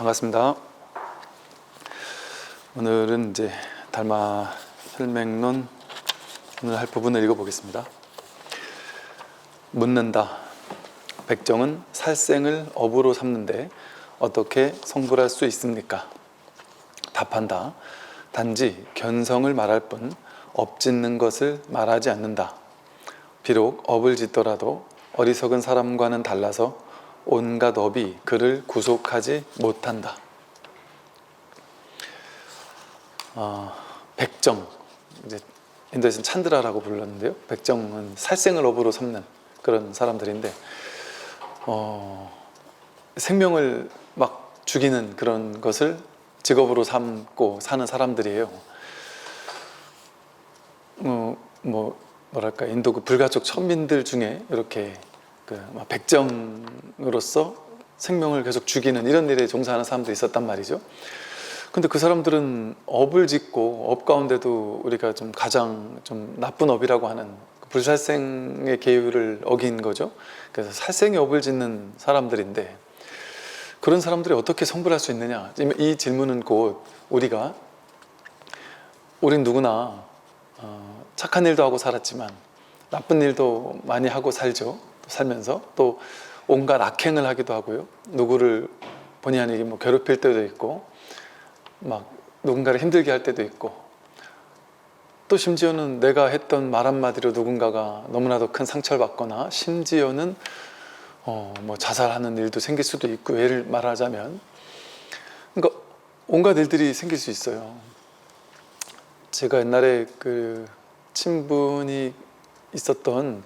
반갑습니다. 오늘은 이제 달마 혈맥론 오늘 할 부분을 읽어보겠습니다. 묻는다. 백정은 살생을 업으로 삼는데 어떻게 성불할 수 있습니까? 답한다. 단지 견성을 말할 뿐 업짓는 것을 말하지 않는다. 비록 업을 짓더라도 어리석은 사람과는 달라서 온갖 업이 그를 구속하지 못한다. 백정, 이제 인도에서는 찬드라라고 불렀는데요. 백정은 살생을 업으로 삼는 그런 사람들인데 생명을 막 죽이는 그런 것을 직업으로 삼고 사는 사람들이에요. 뭐랄까, 인도 그 불가촉 천민들 중에 이렇게 백정으로서 생명을 계속 죽이는 이런 일에 종사하는 사람도 있었단 말이죠. 근데 그 사람들은 업을 짓고, 업 가운데도 우리가 좀 가장 좀 나쁜 업이라고 하는 불살생의 계율을 어긴 거죠. 그래서 살생의 업을 짓는 사람들인데, 그런 사람들이 어떻게 성불할 수 있느냐, 이 질문은 곧 우린 누구나 착한 일도 하고 살았지만 나쁜 일도 많이 하고 살죠. 살면서 또 온갖 악행을 하기도 하고요. 누구를 본의 아니게 괴롭힐 때도 있고, 막 누군가를 힘들게 할 때도 있고, 또 심지어는 내가 했던 말 한마디로 누군가가 너무나도 큰 상처를 받거나, 심지어는 자살하는 일도 생길 수도 있고, 예를 말하자면, 그러니까 온갖 일들이 생길 수 있어요. 제가 옛날에 그 친분이 있었던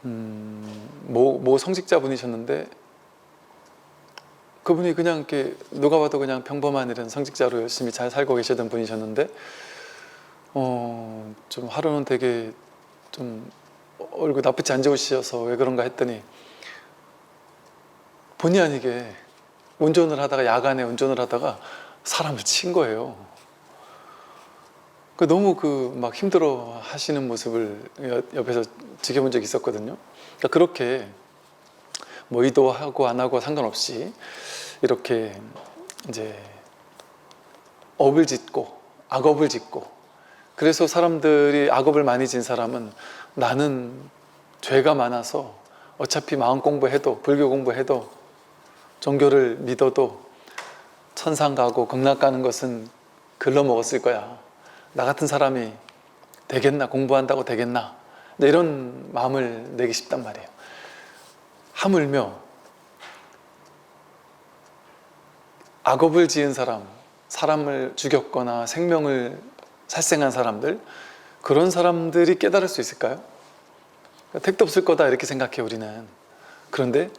모 성직자분이셨는데, 그분이 그냥 이렇게 누가 봐도 그냥 평범한 이런 성직자로 열심히 잘 살고 계시던 분이셨는데, 좀 하루는 되게 좀 얼굴 나쁘지 안 좋으셔서 왜 그런가 했더니, 본의 아니게 야간에 운전을 하다가 사람을 친 거예요. 너무 막 힘들어 하시는 모습을 옆에서 지켜본 적이 있었거든요. 그러니까 그렇게 의도하고 안 하고 상관없이 이렇게 이제 업을 짓고 악업을 짓고, 그래서 사람들이 악업을 많이 진 사람은 나는 죄가 많아서 어차피 마음 공부해도, 불교 공부해도, 종교를 믿어도 천상 가고 극락 가는 것은 글러 먹었을 거야. 나 같은 사람이 되겠나? 공부한다고 되겠나? 이런 마음을 내기 쉽단 말이에요. 하물며 악업을 지은 사람, 사람을 죽였거나 생명을 살생한 사람들, 그런 사람들이 깨달을 수 있을까요? 택도 없을 거다 이렇게 생각해요, 우리는. 그런데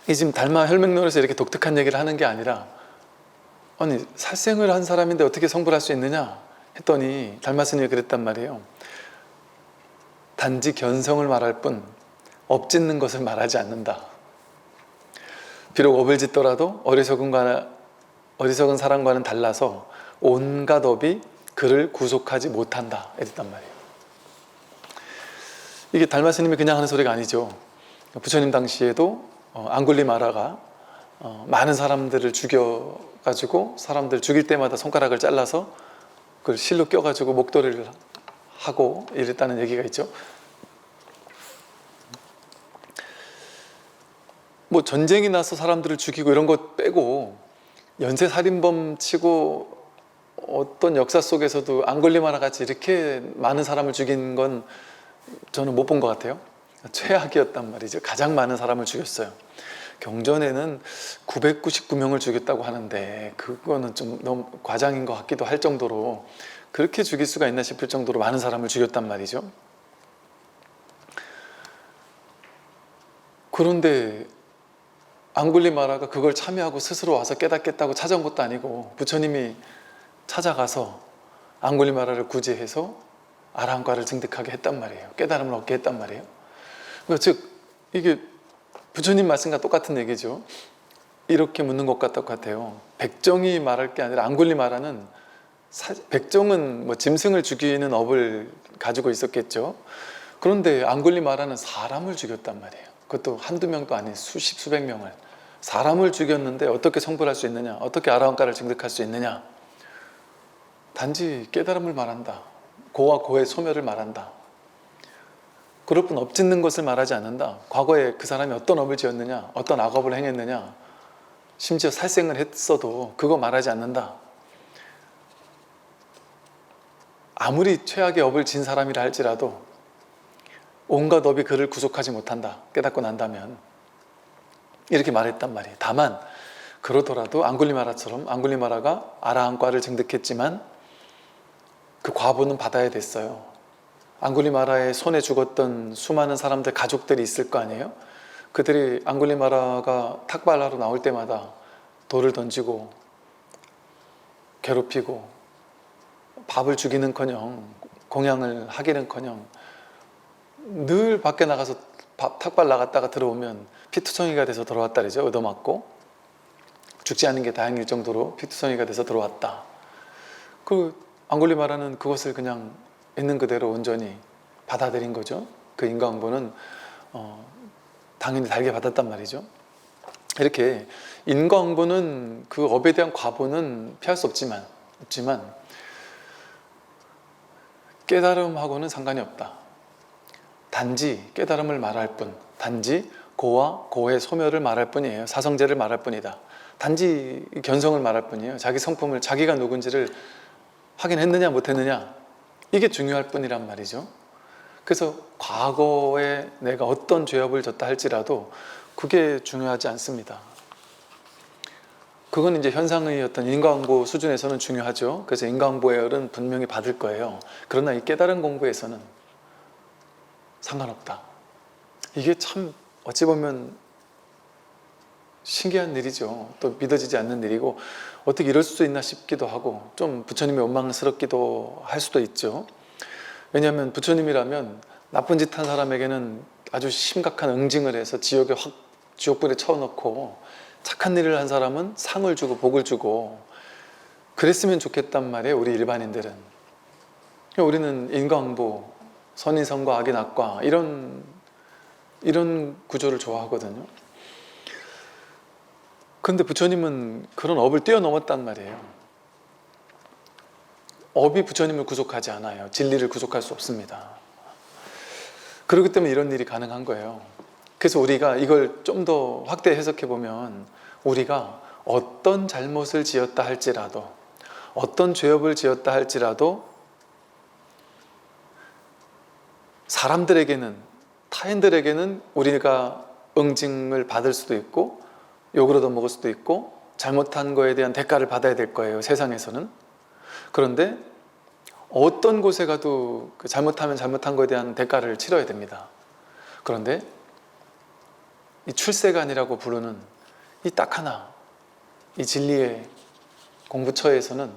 이 지금 달마 혈맥론에서 이렇게 독특한 얘기를 하는 게 아니라, 아니, 살생을 한 사람인데 어떻게 성불할 수 있느냐 했더니 달마 스님이 그랬단 말이에요. 단지 견성을 말할 뿐 업짓는 것을 말하지 않는다. 비록 업을 짓더라도 어리석은 사람과는 달라서 온갖 업이 그를 구속하지 못한다 이랬단 말이에요. 이게 달마 스님이 그냥 하는 소리가 아니죠. 부처님 당시에도 앙굴리마라가 많은 사람들을 죽여가지고, 사람들 죽일 때마다 손가락을 잘라서 그걸 실로 껴가지고 목도리를 하고 이랬다는 얘기가 있죠. 전쟁이 나서 사람들을 죽이고 이런 것 빼고 연쇄살인범 치고 어떤 역사 속에서도 앙굴리마라 같이 이렇게 많은 사람을 죽인 건 저는 못 본 것 같아요. 최악이었단 말이죠. 가장 많은 사람을 죽였어요. 경전에는 999명을 죽였다고 하는데, 그거는 좀 너무 과장인 것 같기도 할 정도로, 그렇게 죽일 수가 있나 싶을 정도로 많은 사람을 죽였단 말이죠. 그런데 앙굴리마라가 그걸 참여하고 스스로 와서 깨닫겠다고 찾아온 것도 아니고, 부처님이 찾아가서 앙굴리마라를 구제해서 아라한과를 증득하게 했단 말이에요. 깨달음을 얻게 했단 말이에요. 그러니까 즉 이게 부처님 말씀과 똑같은 얘기죠. 이렇게 묻는 것 같아요. 백정이 말할 게 아니라 앙굴리마라는, 백정은 짐승을 죽이는 업을 가지고 있었겠죠. 그런데 앙굴리마라는 사람을 죽였단 말이에요. 그것도 한두 명도 아닌 수십 수백 명을 사람을 죽였는데 어떻게 성불할 수 있느냐? 어떻게 아라한가를 증득할 수 있느냐? 단지 깨달음을 말한다. 고와 고의 소멸을 말한다. 그럴 뿐 업짓는 것을 말하지 않는다. 과거에 그 사람이 어떤 업을 지었느냐, 어떤 악업을 행했느냐, 심지어 살생을 했어도 그거 말하지 않는다. 아무리 최악의 업을 진 사람이라 할지라도 온갖 업이 그를 구속하지 못한다. 깨닫고 난다면. 이렇게 말했단 말이에요. 다만 그러더라도 앙굴리마라처럼 앙굴리마라가 아라한과를 증득했지만 그 과보는 받아야 됐어요. 앙굴리마라의 손에 죽었던 수많은 사람들 가족들이 있을 거 아니에요? 그들이 앙굴리마라가 탁발하러 나올 때마다 돌을 던지고 괴롭히고 밥을 주기는커녕 공양을 하기는커녕 늘 밖에 나가서 탁발 나갔다가 들어오면 피투성이가 돼서 들어왔다 그러죠. 얻어맞고 죽지 않은 게 다행일 정도로 피투성이가 돼서 들어왔다. 그 앙굴리마라는 그것을 그냥 있는 그대로 온전히 받아들인 거죠. 그 인과응보는 당연히 달게 받았단 말이죠. 이렇게 인과응보는 그 업에 대한 과보는 피할 수 없지만 깨달음하고는 상관이 없다. 단지 깨달음을 말할 뿐, 단지 고와 고의 소멸을 말할 뿐이에요. 사성제를 말할 뿐이다. 단지 견성을 말할 뿐이에요. 자기 성품을, 자기가 누군지를 확인했느냐 못했느냐, 이게 중요할 뿐이란 말이죠. 그래서 과거에 내가 어떤 죄업을 졌다 할지라도 그게 중요하지 않습니다. 그건 이제 현상의 어떤 인과응보 수준에서는 중요하죠. 그래서 인과응보의 열은 분명히 받을 거예요. 그러나 이 깨달은 공부에서는 상관없다. 이게 참 어찌 보면 신기한 일이죠. 또 믿어지지 않는 일이고 어떻게 이럴 수 있나 싶기도 하고 좀 부처님이 원망스럽기도 할 수도 있죠. 왜냐하면 부처님이라면 나쁜 짓 한 사람에게는 아주 심각한 응징을 해서 지옥에 확 지옥불에 쳐넣고 착한 일을 한 사람은 상을 주고 복을 주고 그랬으면 좋겠단 말이에요. 우리 일반인들은. 우리는 인과응보, 선인선과 악인 악과 이런 구조를 좋아하거든요. 근데 부처님은 그런 업을 뛰어넘었단 말이에요. 업이 부처님을 구속하지 않아요. 진리를 구속할 수 없습니다. 그렇기 때문에 이런 일이 가능한 거예요. 그래서 우리가 이걸 좀 더 확대 해석해 보면 우리가 어떤 잘못을 지었다 할지라도 어떤 죄업을 지었다 할지라도 사람들에게는, 타인들에게는 우리가 응징을 받을 수도 있고 욕을 얻어먹을 수도 있고 잘못한 거에 대한 대가를 받아야 될 거예요. 세상에서는. 그런데 어떤 곳에 가도 잘못하면 잘못한 거에 대한 대가를 치러야 됩니다. 그런데 이 출세관이라고 부르는 이 딱 하나, 이 진리의 공부처에서는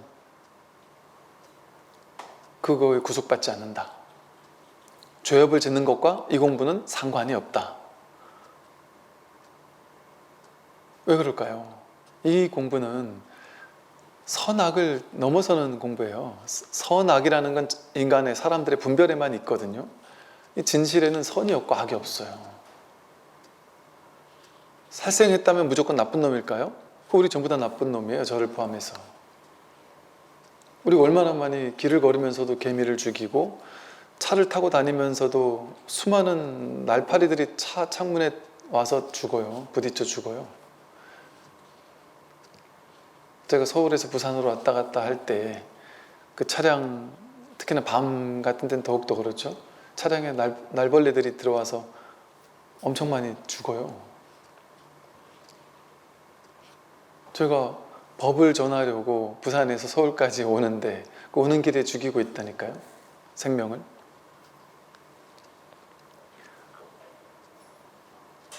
그거에 구속받지 않는다. 죄업을 짓는 것과 이 공부는 상관이 없다. 왜 그럴까요? 이 공부는 선악을 넘어서는 공부예요. 선악이라는 건 인간의 사람들의 분별에만 있거든요. 이 진실에는 선이 없고 악이 없어요. 살생했다면 무조건 나쁜 놈일까요? 우리 전부 다 나쁜 놈이에요. 저를 포함해서. 우리 얼마나 많이 길을 걸으면서도 개미를 죽이고 차를 타고 다니면서도 수많은 날파리들이 차 창문에 와서 죽어요. 부딪혀 죽어요. 제가 서울에서 부산으로 왔다 갔다 할 때 그 차량, 특히나 밤 같은 데는 더욱더 그렇죠. 차량에 날벌레들이 들어와서 엄청 많이 죽어요. 제가 법을 전하려고 부산에서 서울까지 오는데 그 오는 길에 죽이고 있다니까요. 생명을.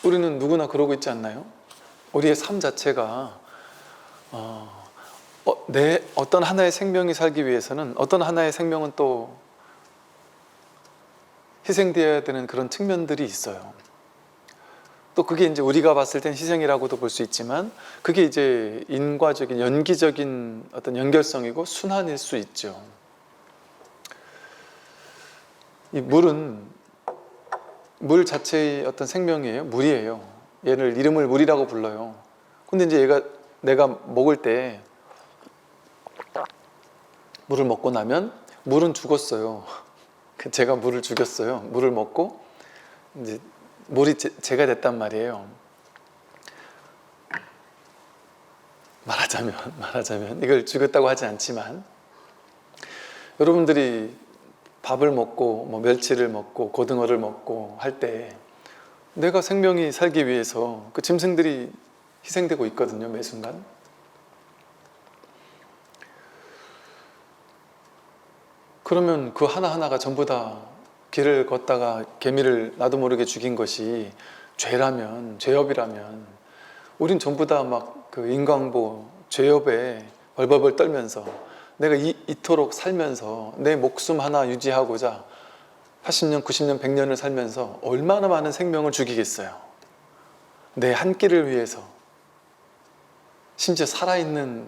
우리는 누구나 그러고 있지 않나요? 우리의 삶 자체가 어떤 하나의 생명이 살기 위해서는 어떤 하나의 생명은 또 희생되어야 되는 그런 측면들이 있어요. 또 그게 이제 우리가 봤을 땐 희생이라고도 볼 수 있지만 그게 이제 인과적인 연기적인 어떤 연결성이고 순환일 수 있죠. 이 물은 물 자체의 어떤 생명이에요. 물이에요. 얘를 이름을 물이라고 불러요. 근데 이제 내가 먹을 때 물을 먹고 나면 물은 죽었어요. 제가 물을 죽였어요. 물을 먹고 이제 물이 제가 됐단 말이에요. 말하자면 이걸 죽였다고 하지 않지만, 여러분들이 밥을 먹고 뭐 멸치를 먹고 고등어를 먹고 할 때 내가 생명이 살기 위해서 그 짐승들이 희생되고 있거든요, 매 순간. 그러면 그 하나하나가 전부 다 길을 걷다가 개미를 나도 모르게 죽인 것이 죄라면, 죄업이라면, 우린 전부 다 막 그 인광보 죄업에 벌벌벌 떨면서 내가 이토록 살면서 내 목숨 하나 유지하고자 80년, 90년, 100년을 살면서 얼마나 많은 생명을 죽이겠어요. 내 한 끼를 위해서. 심지어 살아있는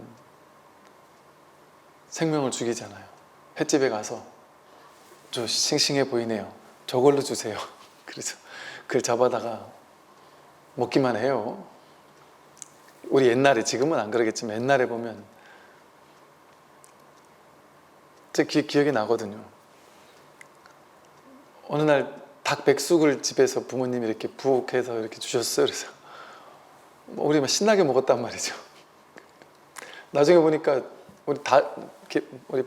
생명을 죽이잖아요. 횟집에 가서 저 싱싱해 보이네요, 저걸로 주세요. 그래서 그걸 잡아다가 먹기만 해요. 우리 옛날에, 지금은 안 그러겠지만 옛날에 보면 제 기억이 나거든요. 어느 날 닭 백숙을 집에서 부모님이 이렇게 부엌에서 이렇게 주셨어요. 그래서 우리 막 신나게 먹었단 말이죠. 나중에 보니까 우리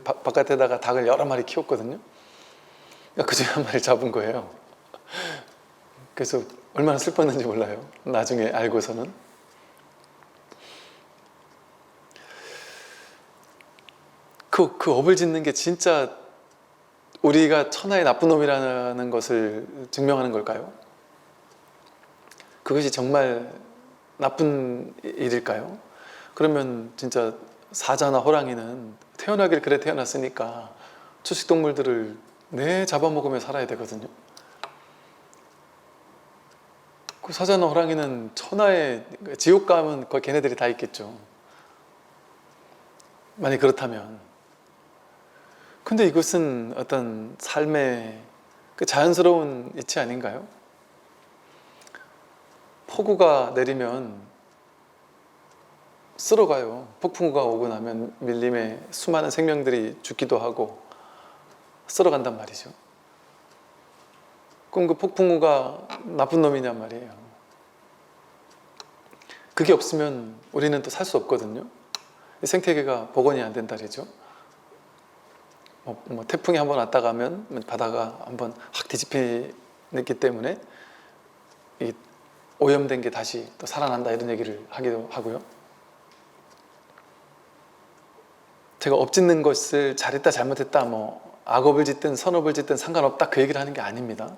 바깥에다가 닭을 여러 마리 키웠거든요. 그 중에 한 마리 잡은 거예요. 그래서 얼마나 슬펐는지 몰라요, 나중에 알고서는. 그 업을 짓는 게 진짜 우리가 천하의 나쁜 놈이라는 것을 증명하는 걸까요? 그것이 정말 나쁜 일일까요? 그러면 진짜 사자나 호랑이는 태어나길 그래 태어났으니까 초식동물들을 잡아먹으며 살아야 되거든요. 그 사자나 호랑이는 천하의 지옥 가면 거의 걔네들이 다 있겠죠, 만약 그렇다면. 근데 이것은 어떤 삶의 그 자연스러운 이치 아닌가요? 폭우가 내리면 쓸어가요. 폭풍우가 오고 나면 밀림에 수많은 생명들이 죽기도 하고 쓸어간단 말이죠. 그럼 그 폭풍우가 나쁜 놈이냔 말이에요. 그게 없으면 우리는 또 살 수 없거든요. 생태계가 복원이 안 된다 그러죠. 태풍이 한번 왔다 가면 바다가 한번 확 뒤집히기 때문에 이 오염된 게 다시 또 살아난다, 이런 얘기를 하기도 하고요. 제가 업 짓는 것을 잘했다 잘못했다, 악업을 짓든 선업을 짓든 상관없다, 그 얘기를 하는 게 아닙니다.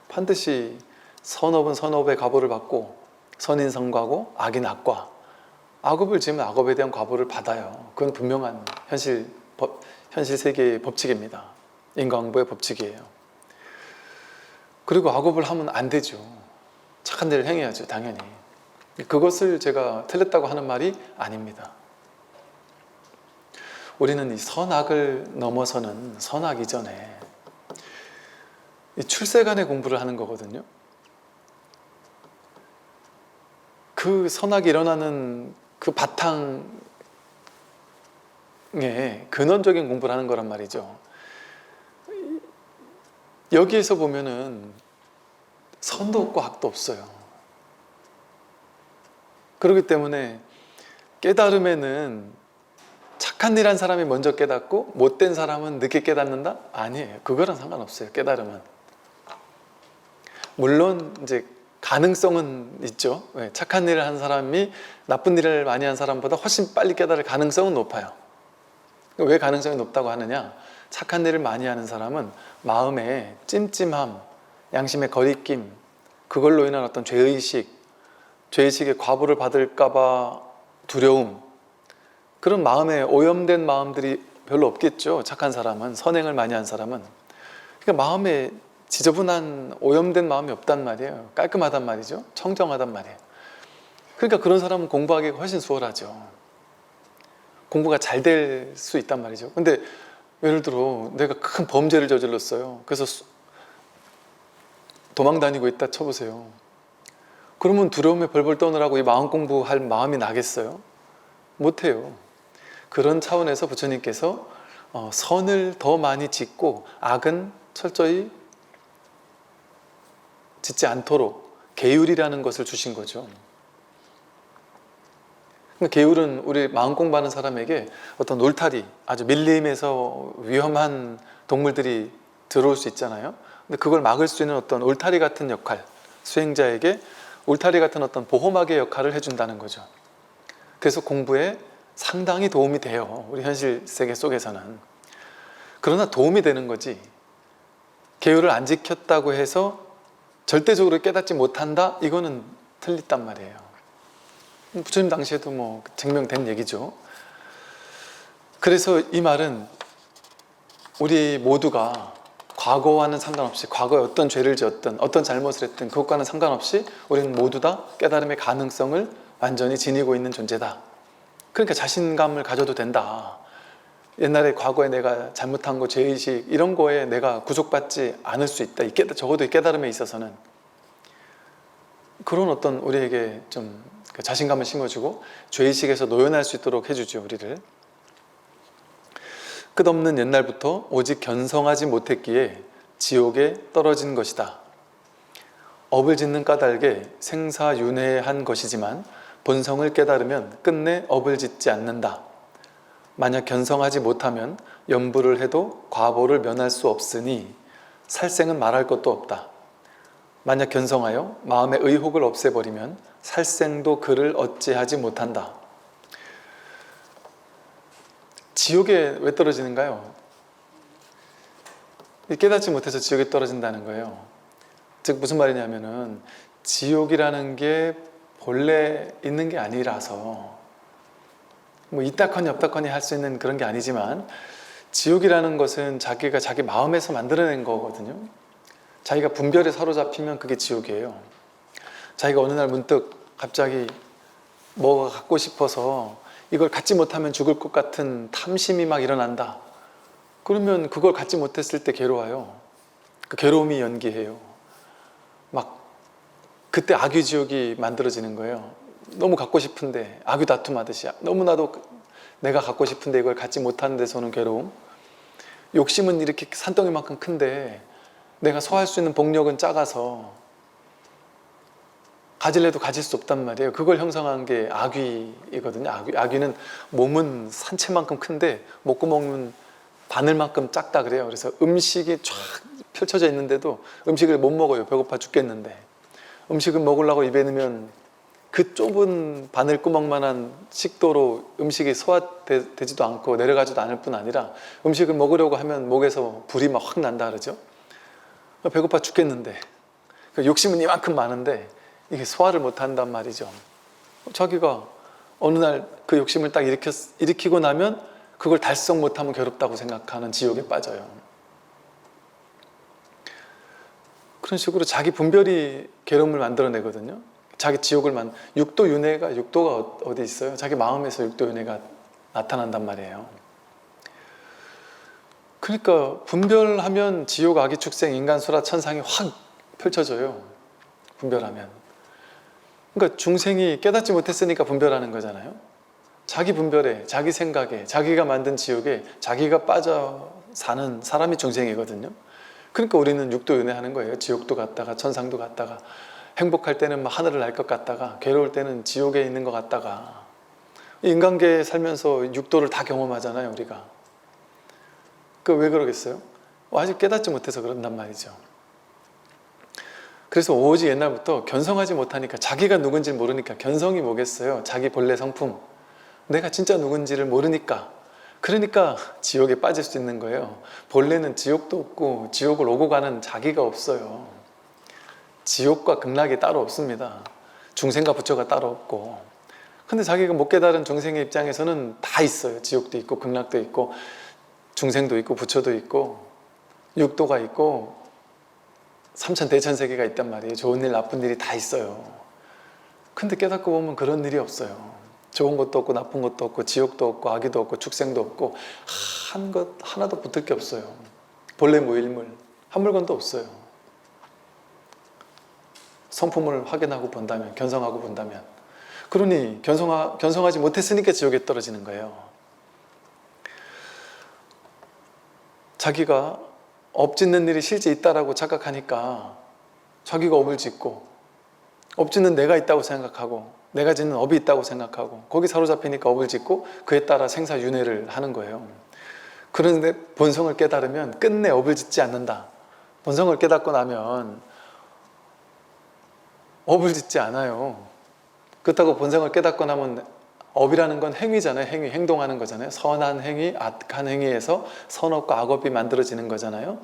반드시 선업은 선업의 과보를 받고 선인 선과고 악인 악과, 악업을 지으면 악업에 대한 과보를 받아요. 그건 분명한 현실 세계의 법칙입니다. 인과응보의 법칙이에요. 그리고 악업을 하면 안 되죠. 착한 일을 행해야죠, 당연히. 그것을 제가 틀렸다고 하는 말이 아닙니다. 우리는 이 선악을 넘어서는, 선악 이전에 이 출세간의 공부를 하는 거거든요. 그 선악이 일어나는 그 바탕에 근원적인 공부를 하는 거란 말이죠. 여기에서 보면은 선도 없고 악도 없어요. 그렇기 때문에 깨달음에는 착한 일 한 사람이 먼저 깨닫고 못된 사람은 늦게 깨닫는다? 아니에요. 그거랑 상관없어요, 깨달음은. 물론 이제 가능성은 있죠. 착한 일을 한 사람이 나쁜 일을 많이 한 사람보다 훨씬 빨리 깨달을 가능성은 높아요. 왜 가능성이 높다고 하느냐? 착한 일을 많이 하는 사람은 마음에 찜찜함, 양심의 거리낌, 그걸로 인한 어떤 죄의식의 과보를 받을까봐 두려움, 그런 마음에 오염된 마음들이 별로 없겠죠. 착한 사람은, 선행을 많이 한 사람은. 그러니까 마음에 지저분한 오염된 마음이 없단 말이에요. 깔끔하단 말이죠. 청정하단 말이에요. 그러니까 그런 사람은 공부하기가 훨씬 수월하죠. 공부가 잘 될 수 있단 말이죠. 근데 예를 들어 내가 큰 범죄를 저질렀어요. 그래서 도망 다니고 있다 쳐보세요. 그러면 두려움에 벌벌 떠느라고 이 마음 공부할 마음이 나겠어요? 못해요. 그런 차원에서 부처님께서 선을 더 많이 짓고 악은 철저히 짓지 않도록 계율이라는 것을 주신 거죠. 계율은 우리 마음 공부하는 사람에게 어떤 울타리, 아주 밀림에서 위험한 동물들이 들어올 수 있잖아요. 근데 그걸 막을 수 있는 어떤 울타리 같은 역할, 수행자에게 울타리 같은 어떤 보호막의 역할을 해준다는 거죠. 그래서 공부에 상당히 도움이 돼요. 우리 현실 세계 속에서는. 그러나 도움이 되는 거지, 계율을 안 지켰다고 해서 절대적으로 깨닫지 못한다? 이거는 틀렸단 말이에요. 부처님 당시에도 뭐 증명된 얘기죠. 그래서 이 말은 우리 모두가 과거와는 상관없이, 과거에 어떤 죄를 지었든 어떤 잘못을 했든 그것과는 상관없이 우리는 모두 다 깨달음의 가능성을 완전히 지니고 있는 존재다. 그러니까 자신감을 가져도 된다. 옛날에 과거에 내가 잘못한 거, 죄의식 이런 거에 내가 구속받지 않을 수 있다. 적어도 이 깨달음에 있어서는. 그런 어떤 우리에게 좀 자신감을 심어주고 죄의식에서 노연할 수 있도록 해주죠, 우리를. 끝없는 옛날부터 오직 견성하지 못했기에 지옥에 떨어진 것이다. 업을 짓는 까닭에 생사윤회한 것이지만 본성을 깨달으면 끝내 업을 짓지 않는다. 만약 견성하지 못하면 염불을 해도 과보를 면할 수 없으니 살생은 말할 것도 없다. 만약 견성하여 마음의 의혹을 없애버리면 살생도 그를 어찌하지 못한다. 지옥에 왜 떨어지는가요? 깨닫지 못해서 지옥에 떨어진다는 거예요. 즉 무슨 말이냐면은 지옥이라는 게 본래 있는 게 아니라서, 뭐 있다커니 없다커니 할 수 있는 그런 게 아니지만, 지옥이라는 것은 자기가 자기 마음에서 만들어낸 거거든요. 자기가 분별에 사로잡히면 그게 지옥이에요. 자기가 어느 날 문득 갑자기 뭐가 갖고 싶어서 이걸 갖지 못하면 죽을 것 같은 탐심이 막 일어난다. 그러면 그걸 갖지 못했을 때 괴로워요. 그 괴로움이 연기해요. 막 그때 악유지옥이 만들어지는 거예요. 너무 갖고 싶은데 악유 다툼하듯이, 너무나도 내가 갖고 싶은데 이걸 갖지 못하는 데서는 괴로움. 욕심은 이렇게 산덩이만큼 큰데 내가 소화할 수 있는 복력은 작아서 가질래도 가질 수 없단 말이에요. 그걸 형성한 게 악귀이거든요. 악귀는 몸은 산채만큼 큰데 목구멍은 바늘만큼 작다 그래요. 그래서 음식이 쫙 펼쳐져 있는데도 음식을 못 먹어요. 배고파 죽겠는데. 음식을 먹으려고 입에 넣으면 그 좁은 바늘구멍만한 식도로 음식이 소화되지도 않고 내려가지도 않을 뿐 아니라 음식을 먹으려고 하면 목에서 불이 막 확 난다 그러죠. 배고파 죽겠는데 욕심은 이만큼 많은데 이게 소화를 못한단 말이죠. 자기가 어느 날 그 욕심을 딱 일으키고 나면 그걸 달성 못하면 괴롭다고 생각하는 지옥에 빠져요. 그런 식으로 자기 분별이 괴로움을 만들어내거든요. 자기 지옥을 육도윤회가, 육도가 어디 있어요? 자기 마음에서 육도윤회가 나타난단 말이에요. 그러니까 분별하면 지옥, 악의 축생, 인간, 수라, 천상이 확 펼쳐져요. 분별하면. 그러니까 중생이 깨닫지 못했으니까 분별하는 거잖아요. 자기 분별에, 자기 생각에, 자기가 만든 지옥에 자기가 빠져 사는 사람이 중생이거든요. 그러니까 우리는 육도윤회 하는 거예요. 지옥도 갔다가 천상도 갔다가, 행복할 때는 막 하늘을 날 것 같다가, 괴로울 때는 지옥에 있는 것 같다가. 인간계에 살면서 육도를 다 경험하잖아요, 우리가. 그 왜 그러겠어요? 아직 깨닫지 못해서 그런단 말이죠. 그래서 오직 옛날부터 견성하지 못하니까, 자기가 누군지 모르니까, 견성이 뭐겠어요? 자기 본래 성품, 내가 진짜 누군지를 모르니까, 그러니까 지옥에 빠질 수 있는 거예요. 본래는 지옥도 없고 지옥을 오고 가는 자기가 없어요. 지옥과 극락이 따로 없습니다. 중생과 부처가 따로 없고. 근데 자기가 못 깨달은 중생의 입장에서는 다 있어요. 지옥도 있고 극락도 있고 중생도 있고 부처도 있고 육도가 있고 삼천 대천세계가 있단 말이에요. 좋은 일 나쁜 일이 다 있어요. 근데 깨닫고 보면 그런 일이 없어요. 좋은 것도 없고 나쁜 것도 없고 지옥도 없고 악의도 없고 축생도 없고 한 것 하나도 붙을 게 없어요. 본래 무일물, 한 물건도 없어요. 성품을 확인하고 본다면, 견성하고 본다면. 그러니 견성하지 못했으니까 지옥에 떨어지는 거예요. 자기가 업 짓는 일이 실제 있다라고 착각하니까 자기가 업을 짓고, 업 짓는 내가 있다고 생각하고, 내가 짓는 업이 있다고 생각하고, 거기 사로잡히니까 업을 짓고 그에 따라 생사윤회를 하는 거예요. 그런데 본성을 깨달으면 끝내 업을 짓지 않는다. 본성을 깨닫고 나면 업을 짓지 않아요. 그렇다고 본성을 깨닫고 나면, 업이라는 건 행위잖아요. 행동하는 거잖아요. 선한 행위, 악한 행위에서 선업과 악업이 만들어지는 거잖아요.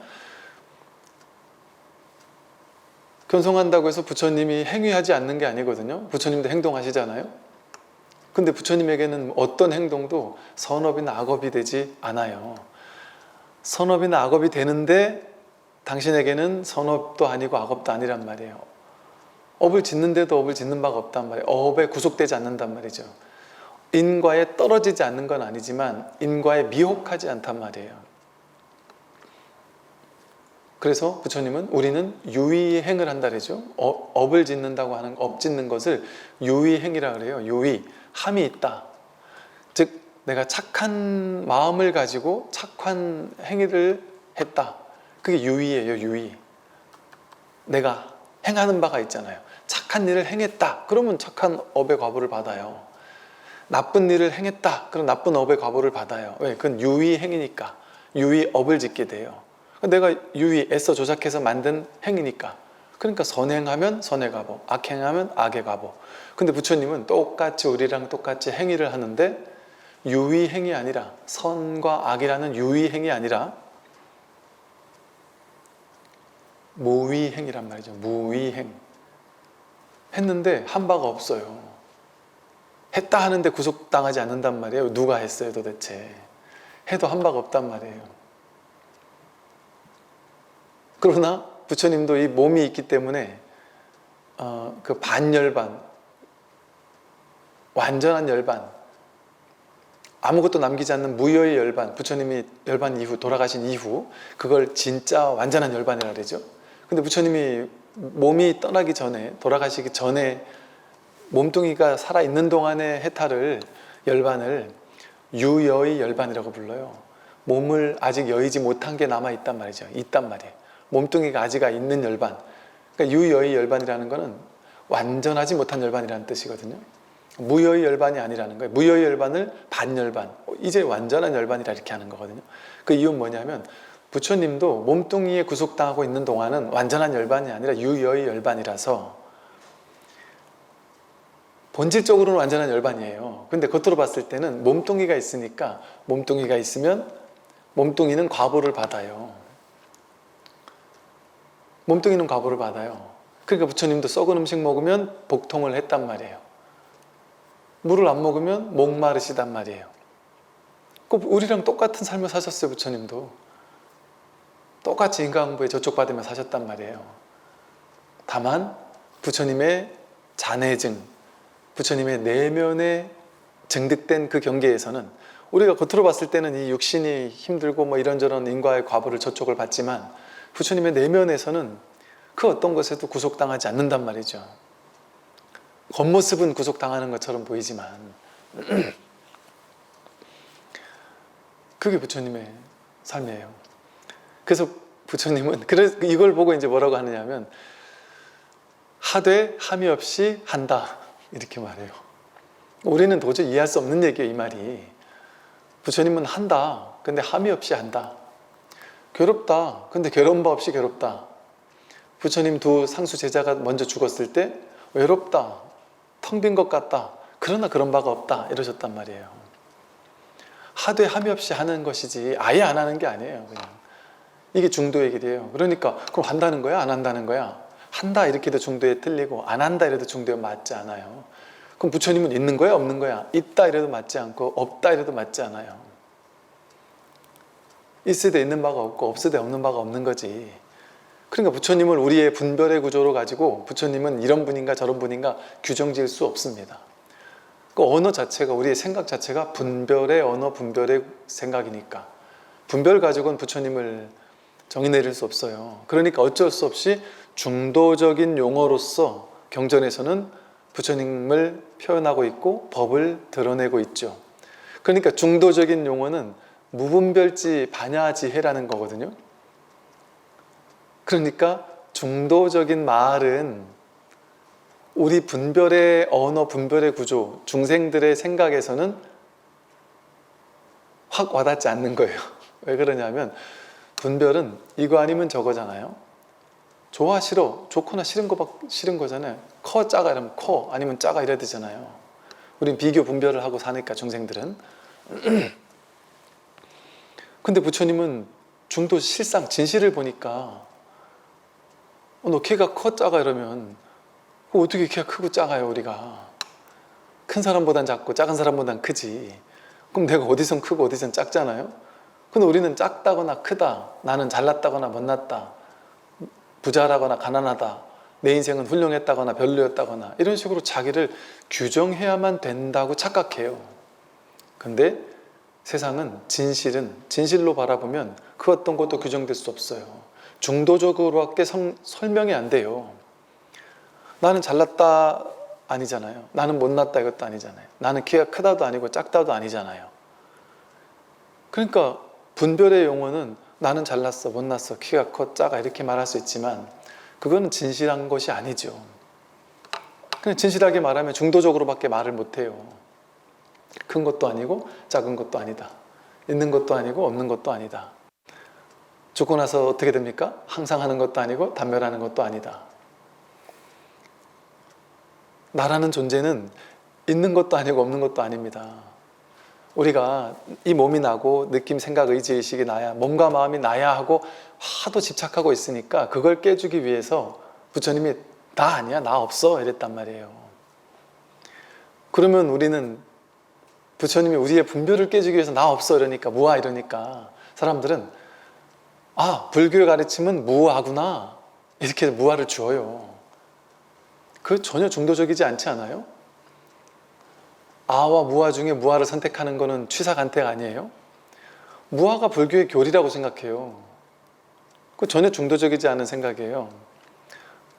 견성한다고 해서 부처님이 행위하지 않는 게 아니거든요. 부처님도 행동하시잖아요. 근데 부처님에게는 어떤 행동도 선업이나 악업이 되지 않아요. 선업이나 악업이 되는데 당신에게는 선업도 아니고 악업도 아니란 말이에요. 업을 짓는데도 업을 짓는 바가 없단 말이에요. 업에 구속되지 않는단 말이죠. 인과에 떨어지지 않는 건 아니지만 인과에 미혹하지 않단 말이에요. 그래서 부처님은 우리는 유의행을 한다 그러죠. 업을 짓는다고 하는, 업 짓는 것을 유의행이라 그래요. 유의, 함이 있다. 즉 내가 착한 마음을 가지고 착한 행위를 했다. 그게 유의예요. 유의. 내가 행하는 바가 있잖아요. 착한 일을 행했다. 그러면 착한 업의 과보를 받아요. 나쁜 일을 행했다. 그럼 나쁜 업의 과보를 받아요. 왜? 그건 유의행이니까. 유의업을 짓게 돼요. 내가 유의, 애써 조작해서 만든 행위니까. 그러니까 선행하면 선의 과보, 악행하면 악의 과보. 근데 부처님은 똑같이 우리랑 똑같이 행위를 하는데 유의행이 아니라, 선과 악이라는 유의행이 아니라 무의행이란 말이죠. 무의행. 했는데 한 바가 없어요. 했다 하는데 구속당하지 않는단 말이에요. 누가 했어요 도대체. 해도 한 바가 없단 말이에요. 그러나 부처님도 이 몸이 있기 때문에 그 반열반, 완전한 열반, 아무것도 남기지 않는 무여의 열반, 부처님이 열반 이후, 돌아가신 이후 그걸 진짜 완전한 열반이라 그러죠. 근데 부처님이 몸이 떠나기 전에, 돌아가시기 전에 몸뚱이가 살아있는 동안의 해탈을, 열반을 유여의 열반이라고 불러요. 몸을 아직 여의지 못한 게 남아있단 말이죠. 있단 말이에요. 몸뚱이가 아직 있는 열반. 그러니까 유여의 열반이라는 거는 완전하지 못한 열반이라는 뜻이거든요. 무여의 열반이 아니라는 거예요. 무여의 열반을 반열반, 이제 완전한 열반이라 이렇게 하는 거거든요. 그 이유는 뭐냐면 부처님도 몸뚱이에 구속당하고 있는 동안은 완전한 열반이 아니라 유여의 열반이라서 본질적으로는 완전한 열반이에요. 근데 겉으로 봤을 때는 몸뚱이가 있으니까, 몸뚱이가 있으면 몸뚱이는 과보를 받아요. 몸뚱이는 과보를 받아요. 그러니까 부처님도 썩은 음식 먹으면 복통을 했단 말이에요. 물을 안 먹으면 목마르시단 말이에요. 우리랑 똑같은 삶을 사셨어요. 부처님도 똑같이 인과응보에 저촉받으며 사셨단 말이에요. 다만 부처님의 잔해증, 부처님의 내면에 증득된 그 경계에서는, 우리가 겉으로 봤을 때는 이 육신이 힘들고 뭐 이런저런 인과의 과보를 저촉을 받지만 부처님의 내면에서는 그 어떤 것에도 구속당하지 않는단 말이죠. 겉모습은 구속당하는 것처럼 보이지만 그게 부처님의 삶이에요. 그래서 부처님은 이걸 보고 이제 뭐라고 하느냐면 하되 함이 없이 한다 이렇게 말해요. 우리는 도저히 이해할 수 없는 얘기예요. 이 말이. 부처님은 한다. 근데 함이 없이 한다. 괴롭다. 근데 괴로운 바 없이 괴롭다. 부처님 두 상수 제자가 먼저 죽었을 때 외롭다. 텅 빈 것 같다. 그러나 그런 바가 없다. 이러셨단 말이에요. 하되 함이 없이 하는 것이지 아예 안 하는 게 아니에요. 그냥. 이게 중도의 길이에요. 그러니까 그럼 한다는 거야? 안 한다는 거야? 한다 이렇게 해도 중도에 틀리고 안 한다 이래도 중도에 맞지 않아요. 그럼 부처님은 있는 거야? 없는 거야? 있다 이래도 맞지 않고 없다 이래도 맞지 않아요. 있을 때 있는 바가 없고 없을 때 없는 바가 없는 거지. 그러니까 부처님을 우리의 분별의 구조로 가지고 부처님은 이런 분인가 저런 분인가 규정 지을 수 없습니다. 그 언어 자체가, 우리의 생각 자체가 분별의 언어, 분별의 생각이니까 분별 가지고는 부처님을 정의 내릴 수 없어요. 그러니까 어쩔 수 없이 중도적인 용어로서 경전에서는 부처님을 표현하고 있고 법을 드러내고 있죠. 그러니까 중도적인 용어는 무분별지 반야지해라는 거거든요. 그러니까 중도적인 말은 우리 분별의 언어, 분별의 구조, 중생들의 생각에서는 확 와닿지 않는 거예요. 왜 그러냐면 분별은 이거 아니면 저거잖아요. 좋아 싫어, 좋거나 싫은 거잖아요. 커 작아 이러면 커, 아니면 작아 이래야 되잖아요. 우린 비교 분별을 하고 사니까 중생들은. 근데 부처님은 중도 실상 진실을 보니까 너 키가 커 작아 이러면 어떻게 키가 크고 작아요 우리가. 큰 사람보단 작고 작은 사람보단 크지. 그럼 내가 어디선 크고 어디선 작잖아요. 근데 우리는 작다거나 크다, 나는 잘났다거나 못났다, 부자라거나 가난하다, 내 인생은 훌륭했다거나 별로였다거나 이런 식으로 자기를 규정해야만 된다고 착각해요. 근데 세상은 진실은 진실로 바라보면 그 어떤 것도 규정될 수 없어요. 중도적으로밖에 설명이 안 돼요. 나는 잘났다 아니잖아요. 나는 못났다 이것도 아니잖아요. 나는 키가 크다도 아니고 작다도 아니잖아요. 그러니까 분별의 용어는 나는 잘났어, 못났어, 키가 커, 작아 이렇게 말할 수 있지만 그거는 진실한 것이 아니죠. 그냥 진실하게 말하면 중도적으로밖에 말을 못해요. 큰 것도 아니고 작은 것도 아니다. 있는 것도 아니고 없는 것도 아니다. 죽고 나서 어떻게 됩니까? 항상 하는 것도 아니고 단멸하는 것도 아니다. 나라는 존재는 있는 것도 아니고 없는 것도 아닙니다. 우리가 이 몸이 나고 느낌, 생각, 의지, 의식이 나야, 몸과 마음이 나야 하고 하도 집착하고 있으니까 그걸 깨주기 위해서 부처님이 나 아니야, 나 없어 이랬단 말이에요. 그러면 우리는 부처님이 우리의 분별을 깨주기 위해서 나 없어 이러니까, 무아 이러니까 사람들은 아, 불교의 가르침은 무아구나 이렇게 무아를 주어요. 그 전혀 중도적이지 않지 않아요? 아와 무아 중에 무아를 선택하는 거는 취사간택 아니에요? 무아가 불교의 교리라고 생각해요. 그 전혀 중도적이지 않은 생각이에요.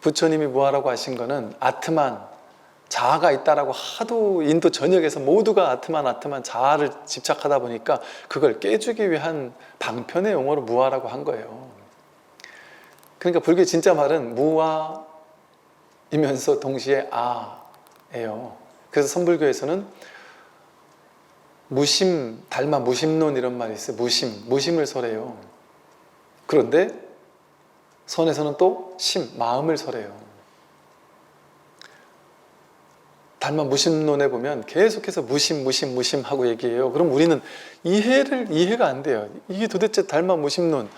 부처님이 무아라고 하신 거는 아트만, 자아가 있다라고 하도 인도 전역에서 모두가 아트만 자아를 집착하다 보니까 그걸 깨주기 위한 방편의 용어로 무아라고 한 거예요. 그러니까 불교의 진짜 말은 무아이면서 동시에 아예요. 그래서 선불교에서는 무심, 달마 무심론 이런 말이 있어요. 무심을 설해요. 그런데 선에서는 또 심, 마음을 설해요. 달마 무심론에 보면 계속해서 무심 하고 얘기해요. 그럼 우리는 이해가 안 돼요. 이게 도대체 달마 무심론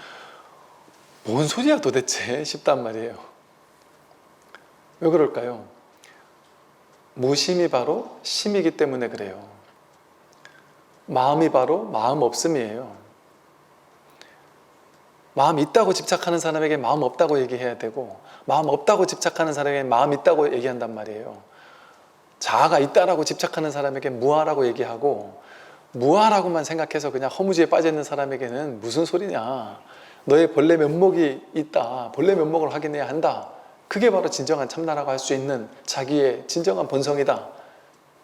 뭔 소리야 도대체 싶단 말이에요. 왜 그럴까요? 무심이 바로 심이기 때문에 그래요. 마음이 바로 마음 없음이에요. 마음 있다고 집착하는 사람에게 마음 없다고 얘기해야 되고, 마음 없다고 집착하는 사람에게 마음 있다고 얘기한단 말이에요. 자아가 있다라고 집착하는 사람에게 무아라고 얘기하고, 무아라고만 생각해서 그냥 허무지에 빠져있는 사람에게는 무슨 소리냐, 너의 본래 면목이 있다, 본래 면목을 확인해야 한다, 그게 바로 진정한 참나라고 할 수 있는 자기의 진정한 본성이다,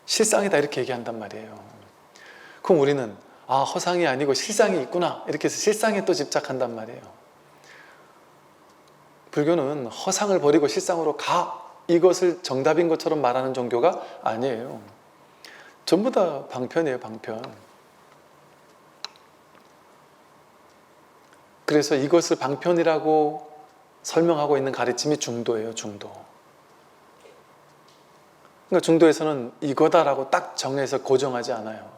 실상이다 이렇게 얘기한단 말이에요. 그럼 우리는 아, 허상이 아니고 실상이 있구나 이렇게 해서 실상에 또 집착한단 말이에요. 불교는 허상을 버리고 실상으로 가, 이것을 정답인 것처럼 말하는 종교가 아니에요. 전부 다 방편이에요, 방편. 그래서 이것을 방편이라고 설명하고 있는 가르침이 중도예요, 중도. 그러니까 중도에서는 이거다라고 딱 정해서 고정하지 않아요.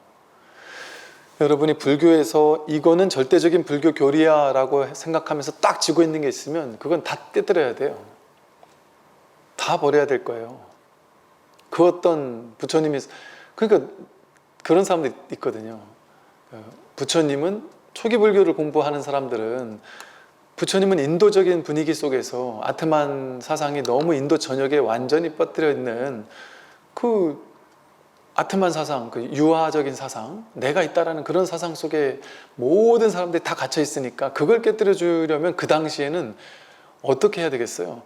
여러분이 불교에서 이거는 절대적인 불교 교리야 라고 생각하면서 딱 쥐고 있는 게 있으면 그건 다 떼들어야 돼요. 다 버려야 될 거예요. 그 어떤 부처님이, 그러니까 그런 사람도 있거든요. 부처님은 초기 불교를 공부하는 사람들은 부처님은 인도적인 분위기 속에서 아트만 사상이 너무 인도 전역에 완전히 뻗들어 있는 그 아트만 사상, 그 유아적인 사상, 내가 있다라는 그런 사상 속에 모든 사람들이 다 갇혀 있으니까 그걸 깨뜨려 주려면 그 당시에는 어떻게 해야 되겠어요?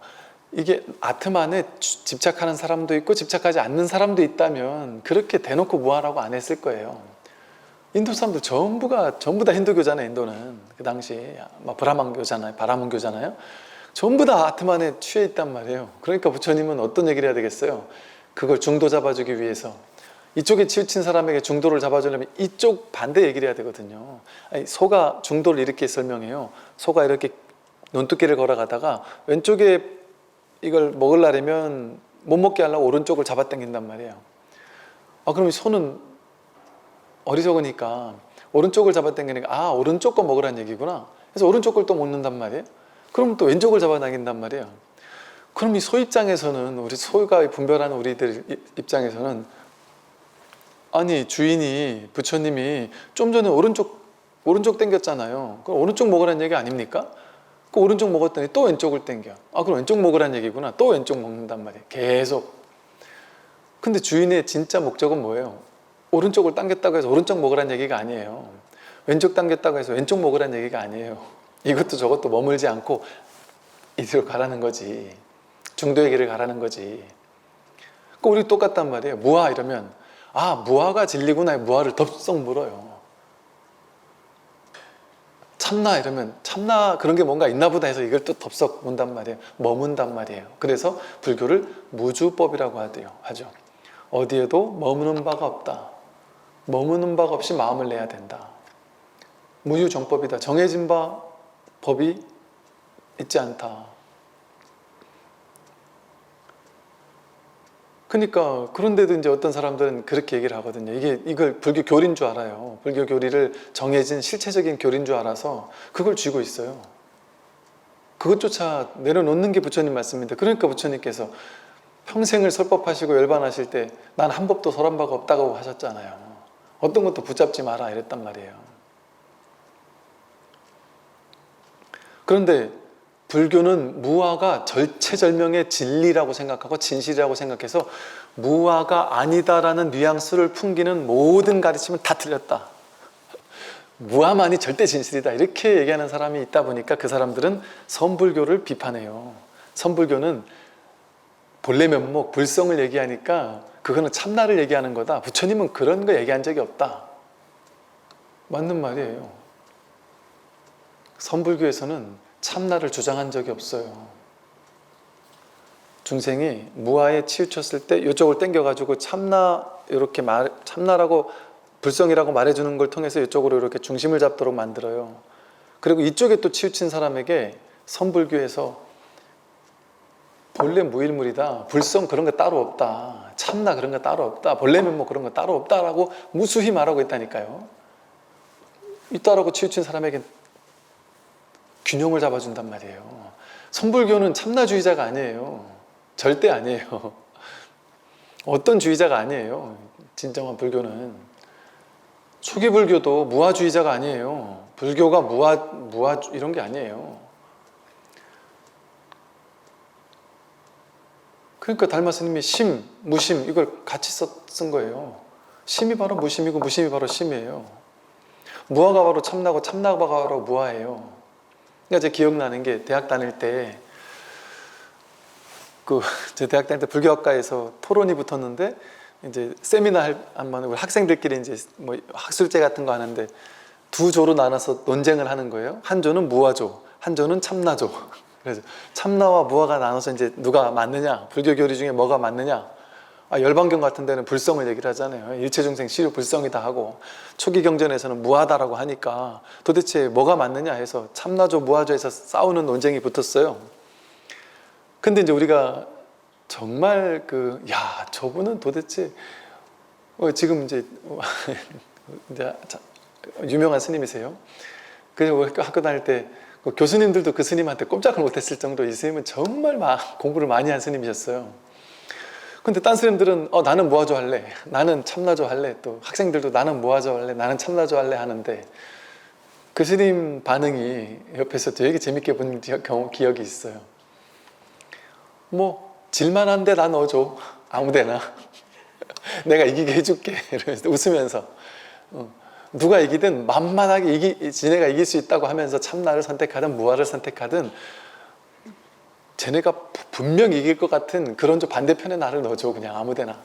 이게 아트만에 집착하는 사람도 있고 집착하지 않는 사람도 있다면 그렇게 대놓고 무아라고 안 했을 거예요. 인도 사람들 전부 다 힌두교잖아요. 인도는 그 당시 브라만교잖아요. 바라문교잖아요. 전부 다 아트만에 취해 있단 말이에요. 그러니까 부처님은 어떤 얘기를 해야 되겠어요? 그걸 중도 잡아주기 위해서 이쪽에 치우친 사람에게 중도를 잡아주려면 이쪽 반대 얘기를 해야 되거든요. 아니, 소가 중도를 이렇게 설명해요. 소가 이렇게 논두끼를 걸어가다가 왼쪽에 이걸 먹으려면 못 먹게 하려고 오른쪽을 잡아당긴단 말이에요. 그럼 소는 어리석으니까 오른쪽을 잡아당기니까 오른쪽 거 먹으라는 얘기구나. 그래서 오른쪽 걸 또 먹는단 말이에요. 그럼 또 왼쪽을 잡아당긴단 말이에요. 그럼 이 소 입장에서는, 우리 소가 분별하는 우리들 입장에서는, 아니 주인이, 부처님이 좀 전에 오른쪽 당겼잖아요. 그럼 오른쪽 먹으라는 얘기 아닙니까? 그 오른쪽 먹었더니 또 왼쪽을 당겨. 그럼 왼쪽 먹으라는 얘기구나. 또 왼쪽 먹는단 말이에요. 계속. 근데 주인의 진짜 목적은 뭐예요? 오른쪽을 당겼다고 해서 오른쪽 먹으라는 얘기가 아니에요. 왼쪽 당겼다고 해서 왼쪽 먹으라는 얘기가 아니에요. 이것도 저것도 머물지 않고 이대로 가라는 거지. 중도의 길을 가라는 거지. 우리 똑같단 말이에요. 무아 이러면 무아가 진리구나. 무아를 덥석 물어요. 참나 이러면 참나 그런 게 뭔가 있나 보다 해서 이걸 또 덥석 문단 말이에요. 머문단 말이에요. 그래서 불교를 무주법이라고 하죠. 어디에도 머무는 바가 없다. 머무는 바가 없이 마음을 내야 된다. 무유정법이다. 정해진 법이 있지 않다. 그러니까 그런데도 이제 어떤 사람들은 그렇게 얘기를 하거든요. 이걸 불교 교리인 줄 알아요. 불교 교리를 정해진 실체적인 교리인 줄 알아서 그걸 쥐고 있어요. 그것조차 내려놓는 게 부처님 말씀인데, 그러니까 부처님께서 평생을 설법하시고 열반하실 때 난 한 법도 설한 바가 없다고 하셨잖아요. 어떤 것도 붙잡지 마라 이랬단 말이에요. 그런데 불교는 무아가 절체절명의 진리라고 생각하고 진실이라고 생각해서 무아가 아니다라는 뉘앙스를 풍기는 모든 가르침은 다 틀렸다. 무아만이 절대 진실이다 이렇게 얘기하는 사람이 있다 보니까 그 사람들은 선불교를 비판해요. 선불교는 본래 면목, 불성을 얘기하니까 그거는 참나를 얘기하는 거다. 부처님은 그런 거 얘기한 적이 없다. 맞는 말이에요. 선불교에서는 참나를 주장한 적이 없어요. 중생이 무아에 치우쳤을 때 이쪽을 당겨가지고 참나, 참나라고 불성이라고 말해주는 걸 통해서 이쪽으로 이렇게 중심을 잡도록 만들어요. 그리고 이쪽에 또 치우친 사람에게 선불교에서 본래 무일물이다. 불성 그런 거 따로 없다. 참나 그런 거 따로 없다. 본래 면목 그런 거 따로 없다라고 무수히 말하고 있다니까요. 있다라고 치우친 사람에게 균형을 잡아준단 말이에요. 선불교는 참나주의자가 아니에요. 절대 아니에요. 어떤 주의자가 아니에요. 진정한 불교는. 초기 불교도 무아주의자가 아니에요. 불교가 무아 이런 게 아니에요. 그러니까 달마 스님이 심, 무심 이걸 같이 쓴 거예요. 심이 바로 무심이고 무심이 바로 심이에요. 무아가 바로 참나고 참나가 바로 무아예요. 그러니까 제가 기억나는 게 대학 다닐 때 제 대학 다닐 때 불교학과에서 토론이 붙었는데 이제 세미나 한번 우리 학생들끼리 이제 뭐 학술제 같은 거 하는데 두 조로 나눠서 논쟁을 하는 거예요. 한 조는 무아조, 한 조는 참나조. 그래서 참나와 무아가 나눠서 이제 누가 맞느냐, 불교 교리 중에 뭐가 맞느냐. 열반경 같은 데는 불성을 얘기를 하잖아요. 일체중생 시류 불성이다 하고, 초기 경전에서는 무아다라고 하니까 도대체 뭐가 맞느냐 해서 참나조 무아조에서 싸우는 논쟁이 붙었어요. 근데 이제 우리가 정말 저분은 도대체 지금 이제 유명한 스님이세요. 그래서 학교 다닐 때 교수님들도 그 스님한테 꼼짝을 못했을 정도로 이 스님은 정말 공부를 많이 한 스님이셨어요. 근데 딴 스님들은 나는 무아조 할래, 나는 참나조 할래, 또 학생들도 나는 무아조 할래, 나는 참나조 할래 하는데 그 스님 반응이 옆에서 되게 재밌게 본 기억이 있어요. 뭐 질만한데 나 넣어줘, 아무데나. 내가 이기게 해줄게 이러면서 웃으면서 누가 이기든 만만하게 지네가 이길 수 있다고 하면서 참나를 선택하든 무아를 선택하든 쟤네가 분명 이길 것 같은 그런 좀 반대편에 나를 넣어줘. 그냥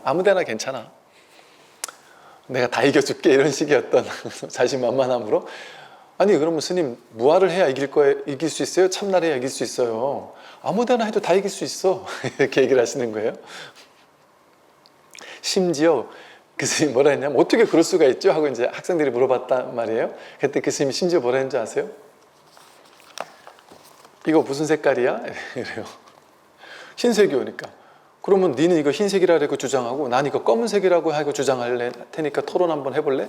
아무데나 괜찮아. 내가 다 이겨줄게. 이런 식의 어떤 자신만만함으로. 아니 그러면 스님, 무아를 해야 이길 수 있어요? 참나를 해야 이길 수 있어요? 아무데나 해도 다 이길 수 있어. 이렇게 얘기를 하시는 거예요. 심지어 그 스님이 뭐라 했냐면, 어떻게 그럴 수가 있죠? 하고 이제 학생들이 물어봤단 말이에요. 그때 그 스님이 심지어 뭐라 했는지 아세요? 이거 무슨 색깔이야? 이래요. 흰색이오니까. 그러면 니는 이거 흰색이라고 주장하고 난 이거 검은색이라고 하고 주장할 테니까 토론 한번 해볼래?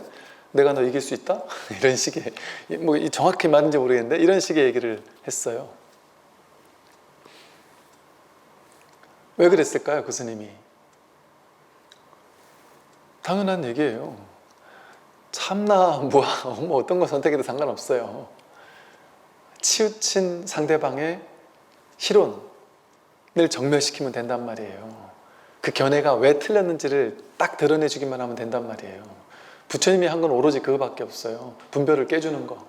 내가 너 이길 수 있다? 이런 식의, 뭐 정확히 말인지 모르겠는데 이런 식의 얘기를 했어요. 왜 그랬을까요? 그 스님이. 당연한 얘기예요. 참나 무아 뭐 어떤 거 선택해도 상관없어요. 치우친 상대방의 희론을 정멸시키면 된단 말이에요. 그 견해가 왜 틀렸는지를 딱 드러내주기만 하면 된단 말이에요. 부처님이 한 건 오로지 그거밖에 없어요. 분별을 깨주는 거.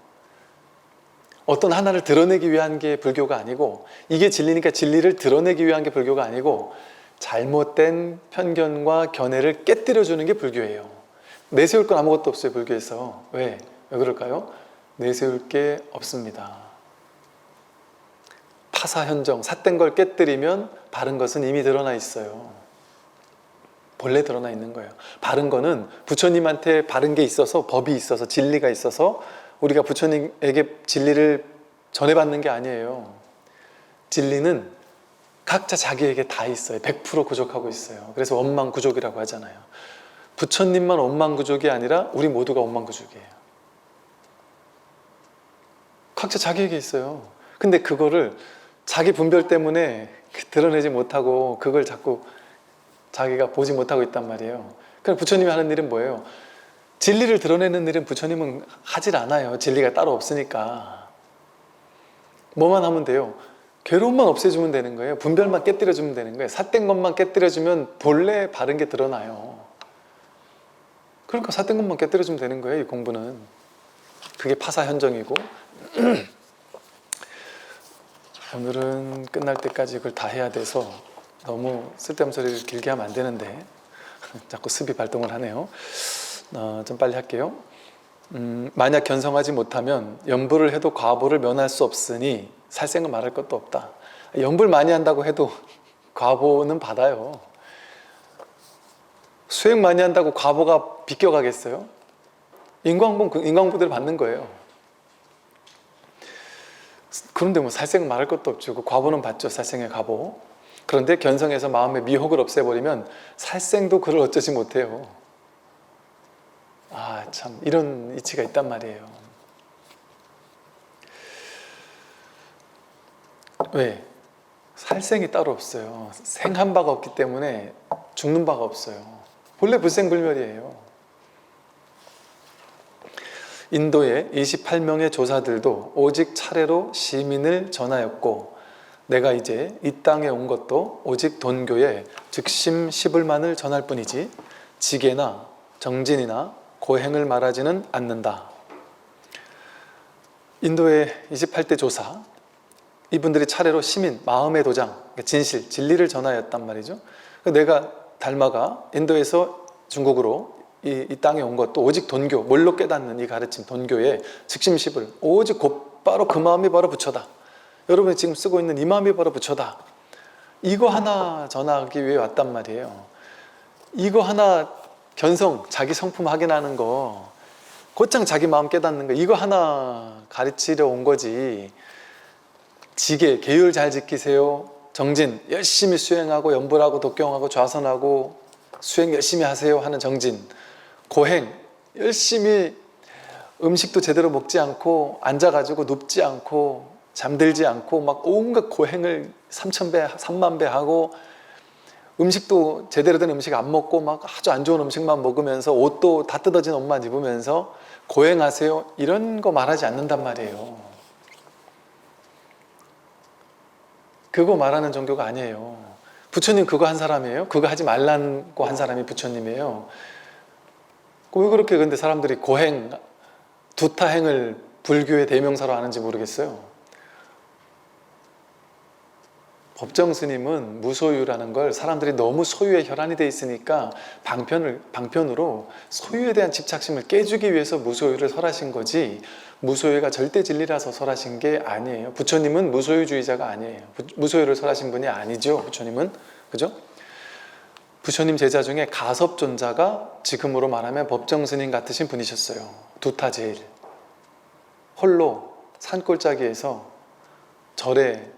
어떤 하나를 드러내기 위한 게 불교가 아니고, 이게 진리니까 진리를 드러내기 위한 게 불교가 아니고, 잘못된 편견과 견해를 깨뜨려주는 게 불교예요. 내세울 건 아무것도 없어요, 불교에서. 왜 그럴까요? 내세울 게 없습니다. 파사현정, 삿된 걸 깨뜨리면 바른 것은 이미 드러나 있어요. 본래 드러나 있는 거예요. 바른 거는 부처님한테 바른 게 있어서, 법이 있어서, 진리가 있어서 우리가 부처님에게 진리를 전해받는 게 아니에요. 진리는 각자 자기에게 다 있어요. 100% 구족하고 있어요. 그래서 원망구족이라고 하잖아요. 부처님만 원망구족이 아니라 우리 모두가 원망구족이에요. 각자 자기에게 있어요. 근데 그거를 자기 분별 때문에 드러내지 못하고 그걸 자꾸 자기가 보지 못하고 있단 말이에요. 그럼 부처님이 하는 일은 뭐예요? 진리를 드러내는 일은 부처님은 하질 않아요. 진리가 따로 없으니까. 뭐만 하면 돼요? 괴로움만 없애주면 되는 거예요. 분별만 깨뜨려주면 되는 거예요. 삿된 것만 깨뜨려주면 본래 바른 게 드러나요. 그러니까 삿된 것만 깨뜨려주면 되는 거예요. 이 공부는. 그게 파사현정이고 오늘은 끝날 때까지 이걸 다 해야 돼서 너무 쓸데없는 소리를 길게 하면 안 되는데 자꾸 습이 발동을 하네요. 좀 빨리 할게요. 만약 견성하지 못하면 연불을 해도 과보를 면할 수 없으니 살생은 말할 것도 없다. 연불 많이 한다고 해도 과보는 받아요. 수행 많이 한다고 과보가 비껴가겠어요? 인광보대로 받는 거예요. 그런데 뭐 살생은 말할 것도 없죠. 그 과보는 받죠. 살생의 과보. 그런데 견성해서 마음의 미혹을 없애버리면 살생도 그를 어쩌지 못해요. 아, 참 이런 이치가 있단 말이에요. 왜? 살생이 따로 없어요. 생한 바가 없기 때문에 죽는 바가 없어요. 본래 불생불멸이에요. 인도의 28명의 조사들도 오직 차례로 시민을 전하였고, 내가 이제 이 땅에 온 것도 오직 돈교에 즉심 10을만을 전할 뿐이지 지계나 정진이나 고행을 말하지는 않는다. 인도의 28대 조사, 이분들이 차례로 시민, 마음의 도장, 진실, 진리를 전하였단 말이죠. 내가 달마가 인도에서 중국으로 이 땅에 온 것도 오직 돈교, 뭘로 깨닫는 이 가르침, 돈교에 즉심십을 오직 곧바로 그 마음이 바로 부처다. 여러분이 지금 쓰고 있는 이 마음이 바로 부처다. 이거 하나 전하기 위해 왔단 말이에요. 이거 하나 견성, 자기 성품 확인하는 거, 곧장 자기 마음 깨닫는 거, 이거 하나 가르치려 온 거지. 지계, 계율 잘 지키세요. 정진, 열심히 수행하고 연불하고 독경하고 좌선하고 수행 열심히 하세요 하는 정진. 고행, 열심히 음식도 제대로 먹지 않고 앉아가지고 눕지 않고 잠들지 않고 막 온갖 고행을 3000배, 30,000배 하고 음식도 제대로 된 음식 안 먹고 막 아주 안 좋은 음식만 먹으면서 옷도 다 뜯어진 옷만 입으면서 고행하세요. 이런 거 말하지 않는단 말이에요. 그거 말하는 종교가 아니에요. 부처님 그거 한 사람이에요? 그거 하지 말라고 한 사람이 부처님이에요. 왜 그렇게 근데 사람들이 고행, 두타행을 불교의 대명사로 하는지 모르겠어요. 법정 스님은 무소유라는 걸 사람들이 너무 소유에 혈안이 돼 있으니까 방편으로 소유에 대한 집착심을 깨주기 위해서 무소유를 설하신 거지, 무소유가 절대 진리라서 설하신 게 아니에요. 부처님은 무소유주의자가 아니에요. 무소유를 설하신 분이 아니죠, 부처님은. 그죠? 부처님 제자 중에 가섭존자가 지금으로 말하면 법정 스님 같으신 분이셨어요. 두타제일. 홀로 산골짜기에서 절에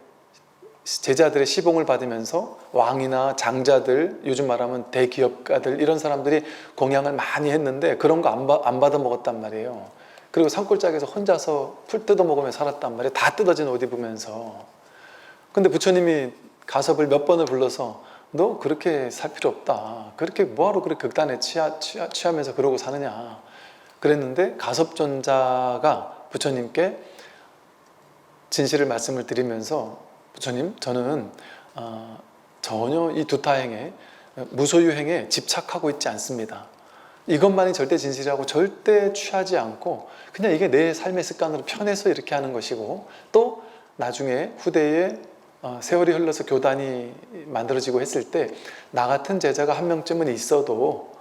제자들의 시봉을 받으면서 왕이나 장자들, 요즘 말하면 대기업가들, 이런 사람들이 공양을 많이 했는데 그런 거 안 받아 먹었단 말이에요. 그리고 산골짜기에서 혼자서 풀 뜯어 먹으며 살았단 말이에요. 다 뜯어진 옷 입으면서. 근데 부처님이 가섭을 몇 번을 불러서 너 그렇게 살 필요 없다. 그렇게 뭐하러 그렇게 극단에 취하면서 그러고 사느냐. 그랬는데 가섭존자가 부처님께 진실을 말씀을 드리면서, 부처님, 저는 전혀 이 두타행에, 무소유행에 집착하고 있지 않습니다. 이것만이 절대 진실이라고 절대 취하지 않고 그냥 이게 내 삶의 습관으로 편해서 이렇게 하는 것이고, 또 나중에 후대에 세월이 흘러서 교단이 만들어지고 했을 때 나 같은 제자가 한 명쯤은 있어도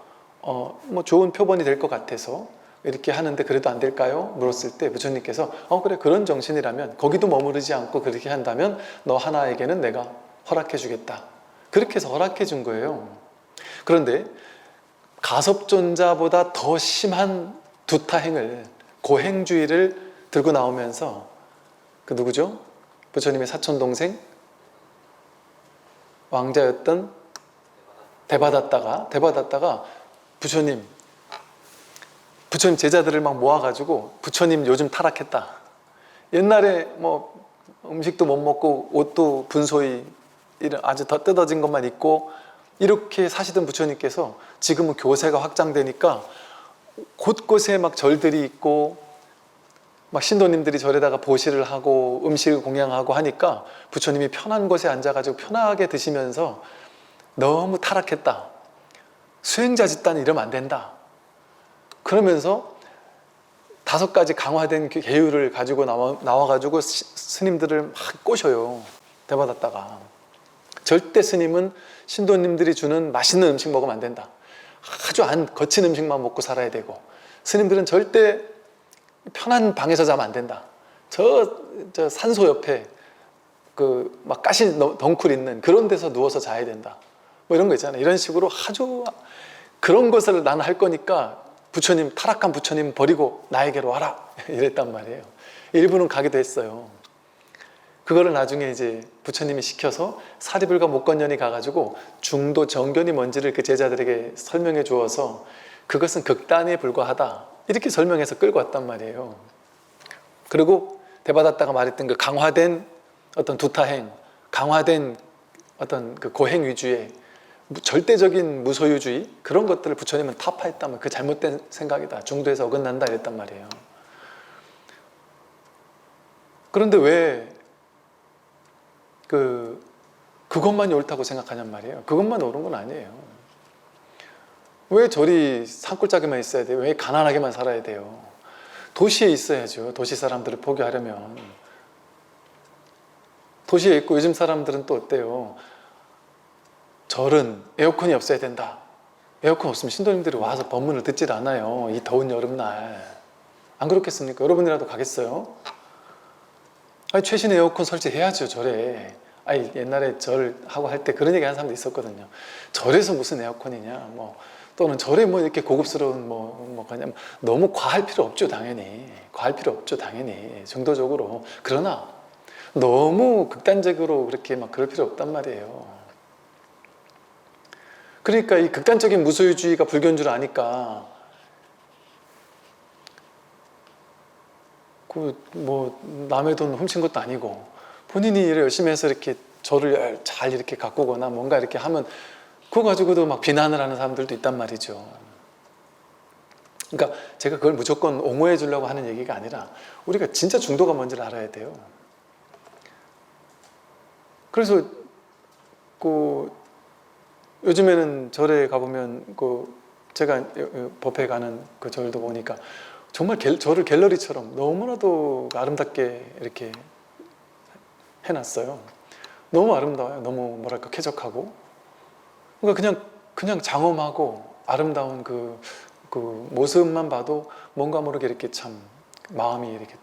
뭐 좋은 표본이 될 것 같아서 이렇게 하는데 그래도 안 될까요? 물었을 때 부처님께서 그래, 그런 정신이라면, 거기도 머무르지 않고 그렇게 한다면 너 하나에게는 내가 허락해 주겠다. 그렇게 해서 허락해 준 거예요. 그런데 가섭존자보다 더 심한 두타행을, 고행주의를 들고 나오면서, 그 누구죠? 부처님의 사촌동생 왕자였던 대바다다가 부처님 제자들을 막 모아가지고, 부처님 요즘 타락했다. 옛날에 뭐 음식도 못 먹고 옷도 분소히 아주 더 뜯어진 것만 입고 이렇게 사시던 부처님께서 지금은 교세가 확장되니까 곳곳에 막 절들이 있고 막 신도님들이 절에다가 보시를 하고 음식을 공양하고 하니까 부처님이 편한 곳에 앉아가지고 편하게 드시면서 너무 타락했다. 수행자 집단이 이러면 안 된다. 그러면서 5가지 강화된 계율을 가지고 나와가지고 스님들을 막 꼬셔요. 대받았다가. 절대 스님은 신도님들이 주는 맛있는 음식 먹으면 안 된다. 아주 거친 음식만 먹고 살아야 되고, 스님들은 절대 편한 방에서 자면 안 된다. 저 산소 옆에 그 막 가시 덩쿨 있는 그런 데서 누워서 자야 된다. 뭐 이런 거 있잖아요. 이런 식으로 아주 그런 것을 나는 할 거니까 부처님, 타락한 부처님 버리고 나에게로 와라. 이랬단 말이에요. 일부는 가기도 했어요. 그거를 나중에 이제 부처님이 시켜서 사리불가 목건년이 가가지고 중도 정견이 뭔지를 그 제자들에게 설명해 주어서 그것은 극단에 불과하다. 이렇게 설명해서 끌고 왔단 말이에요. 그리고 대받았다가 말했던 그 강화된 어떤 두타행, 강화된 어떤 그 고행 위주의 절대적인 무소유주의, 그런 것들을 부처님은 타파했다면 그 잘못된 생각이다. 중도에서 어긋난다 이랬단 말이에요. 그런데 왜 그것만이 옳다고 생각하냔 말이에요. 그것만 옳은 건 아니에요. 왜 절이 산골짜기만 있어야 돼요? 왜 가난하게만 살아야 돼요? 도시에 있어야죠. 도시 사람들을 포기하려면. 도시에 있고, 요즘 사람들은 또 어때요? 절은 에어컨이 없어야 된다. 에어컨 없으면 신도님들이 와서 법문을 듣질 않아요. 이 더운 여름날. 안 그렇겠습니까? 여러분이라도 가겠어요? 아니, 최신 에어컨 설치해야죠, 절에. 아니, 옛날에 절하고 할 때 그런 얘기 하는 사람도 있었거든요. 절에서 무슨 에어컨이냐, 뭐, 또는 절에 뭐 이렇게 고급스러운 그냥 너무 과할 필요 없죠, 당연히. 과할 필요 없죠, 당연히. 정도적으로. 그러나 너무 극단적으로 그렇게 막 그럴 필요 없단 말이에요. 그러니까 이 극단적인 무소유주의가 불교인 줄 아니까 남의 돈 훔친 것도 아니고 본인이 일을 열심히 해서 이렇게 절을 잘 이렇게 가꾸거나 뭔가 이렇게 하면 그거 가지고도 막 비난을 하는 사람들도 있단 말이죠. 그러니까 제가 그걸 무조건 옹호해 주려고 하는 얘기가 아니라 우리가 진짜 중도가 뭔지를 알아야 돼요. 그래서 요즘에는 절에 가보면 제가 법회 가는 그 절도 보니까 정말 절을 갤러리처럼 너무나도 아름답게 이렇게 해놨어요. 너무 아름다워요. 너무 뭐랄까 쾌적하고, 그러니까 그냥 장엄하고 아름다운 그 모습만 봐도 뭔가 모르게 이렇게 참 마음이 이렇게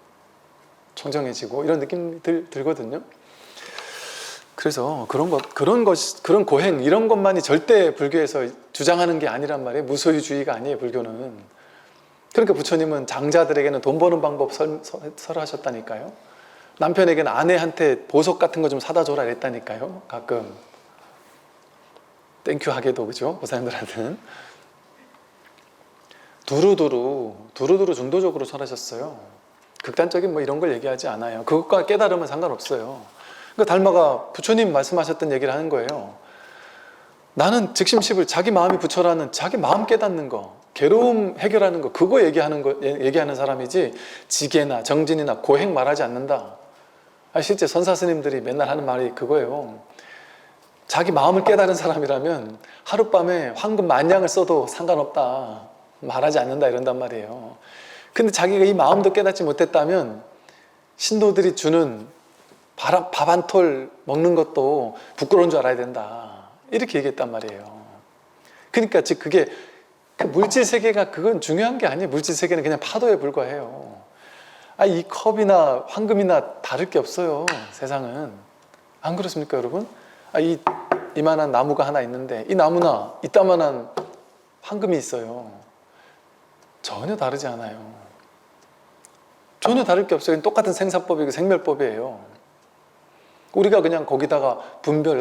청정해지고 이런 느낌이 들거든요. 그래서 그런 고행 이런 것만이 절대 불교에서 주장하는 게 아니란 말이에요. 무소유주의가 아니에요, 불교는. 그러니까 부처님은 장자들에게는 돈 버는 방법 설하셨다니까요. 남편에게는 아내한테 보석 같은 거 좀 사다 줘라 이랬다니까요. 가끔 땡큐 하게도, 그죠? 보살님들한테는 두루두루 중도적으로 설하셨어요. 극단적인 뭐 이런 걸 얘기하지 않아요. 그것과 깨달으면 상관없어요. 그러니까 달마가 부처님 말씀하셨던 얘기를 하는 거예요. 나는 즉심십을 자기 마음이 부처라는 자기 마음 깨닫는 거, 괴로움 해결하는 거, 그거 얘기하는 사람이지 지계나 정진이나 고행 말하지 않는다. 실제 선사 스님들이 맨날 하는 말이 그거예요. 자기 마음을 깨달은 사람이라면 하룻밤에 황금 10,000양을 써도 상관없다, 말하지 않는다 이런단 말이에요. 근데 자기가 이 마음도 깨닫지 못했다면 신도들이 주는 밥 한 톨 먹는 것도 부끄러운 줄 알아야 된다, 이렇게 얘기했단 말이에요. 그러니까 즉 그게 그 물질 세계가 그건 중요한 게 아니에요. 물질 세계는 그냥 파도에 불과해요. 이 컵이나 황금이나 다를 게 없어요, 세상은. 안 그렇습니까, 여러분? 이만한 나무가 하나 있는데 이 나무나 이따만한 황금이 있어요. 전혀 다르지 않아요. 전혀 다를 게 없어요. 똑같은 생사법이고 생멸법이에요. 우리가 그냥 거기다가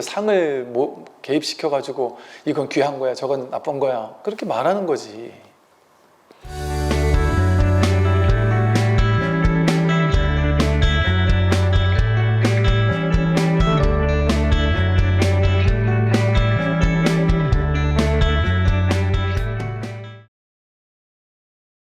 상을 개입시켜가지고 이건 귀한 거야, 저건 나쁜 거야, 그렇게 말하는 거지.